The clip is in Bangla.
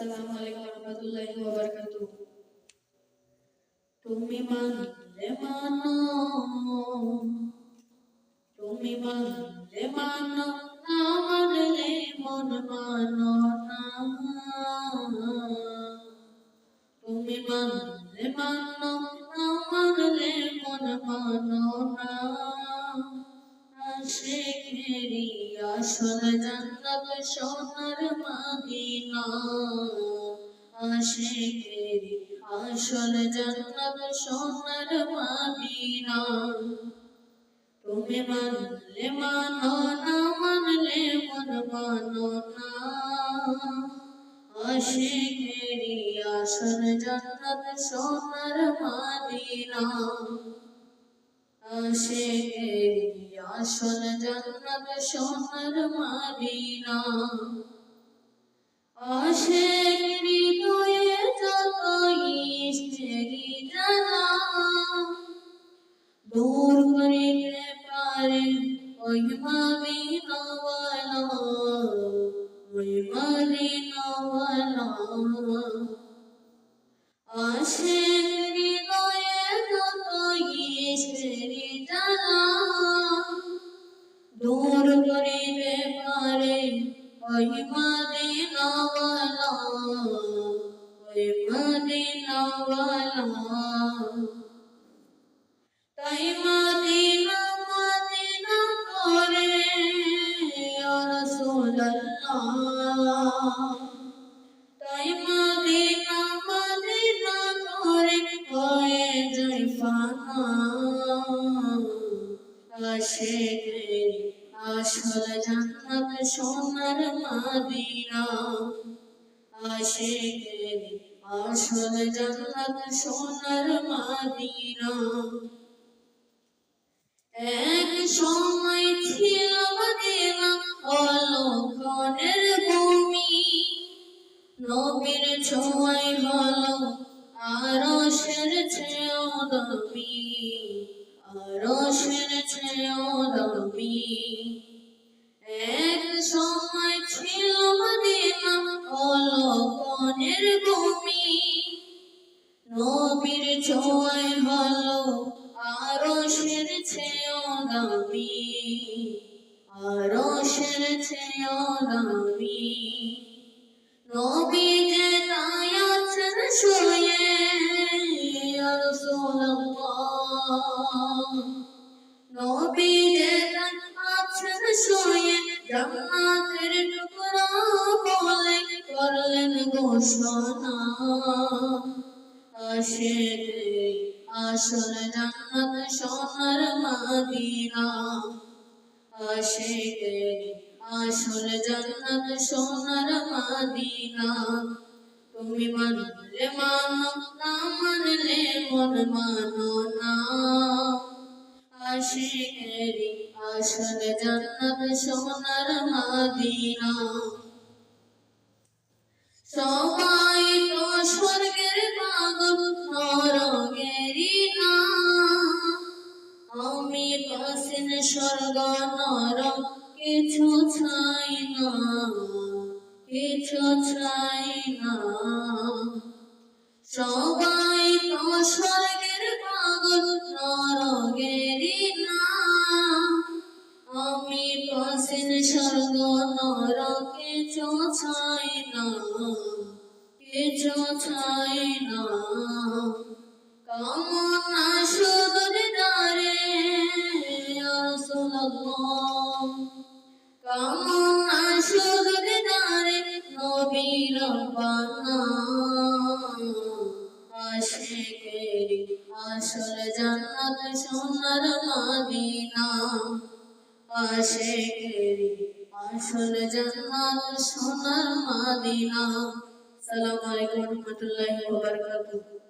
আসসালামু আলাইকুম ওয়া রাহমাতুল্লাহি ওয়া বারাকাতুহু। তুমি মানলে মানো, তুমি মানলে মানো, না মানলে মন মানো না। তুমি মানলে মানো, না মানলে মন মানো না। আশিকেরি আসল জান্নাত সোনার মদিনা, আশিকেরি আসল জান্নাত সোনার মদিনা। তুমি মানলে মানো, না মানলে মন মানো না। আশিকেরি আসল জান্নাত সোনার মদিনা, আশিকেরি আসল জান্নাত সোনার মদিনা। আশিকেরি হৃদয়ে যত ইশকেরি জ্বালা, দূর করিতে পারে ওই মদিনাওয়ালা, ওই মদিনাওয়ালা। আশিকেরি হৃদয়ে যত ইশকেরি জ্বালা, দূর করিতে পারে ওই মদিনাওয়ালা, ওই মদিনাওয়ালা। তাই মদিনা মদিনা করে ইয়া রাসূলুল্লাহ, তাই মদিনা মদিনা করে হয়ে যায় ফানা। আশিকেরি আসল জান্নাত সোনার মদিনা, আশিকেরি আসল জান্নাত সোনার মদিনা। এক সময় ছিল মদিনা অলক্ষণের ভূমি, নবীর ছোঁয়ায় হলো আরশের চেয়েও দামি, আরশের চেয়েও দামি। এক সময় ছিল মদিনা অলক্ষণের ভূমি, নবীর ছোঁয়ায় হলো আরশের চেয়েও দামি, আরশের চেয়েও দামি। নবী যে তাই আছেন শুয়ে ইয়া রাসূলুল্লাহ, নবী যে তাই আছেন শুয়ে, জান্নাতের টুকরা বলে করলেন ঘোষণা। আশিকেরি আসল জান্নাত সোনার মদিনা, আশিকেরি আসল জান্নাত সোনার মদিনা। তুমি মানলে মানো, না মানলে মন মানো না। আশিকেরি আসল জান্নাত সোনার মদিনা। সবাই তো স্বর্গের পাগল নরকেরই না, আমি তো স্বর্গ নরক কিছু চাই না, কিছু চাই না। সবাই তো স্বর্গের পাগল নরকেরই না, আমি তো স্বর্গ নরক কিছু চাই না, কিছু চাই না। কামনা শুধু দিদারে ইয়া রাসূলুল্লাহ, কামনা শুধু দিদারে নবীর পানা। আশিকেরি আসল জান্নাত সোনার মদিনা, আশিকেরি আসল জান্নাত সোনার মদিনা। আসসালামু আলাইকুম ওয়া রাহমাতুল্লাহি ওয়া বারাকাতুহু।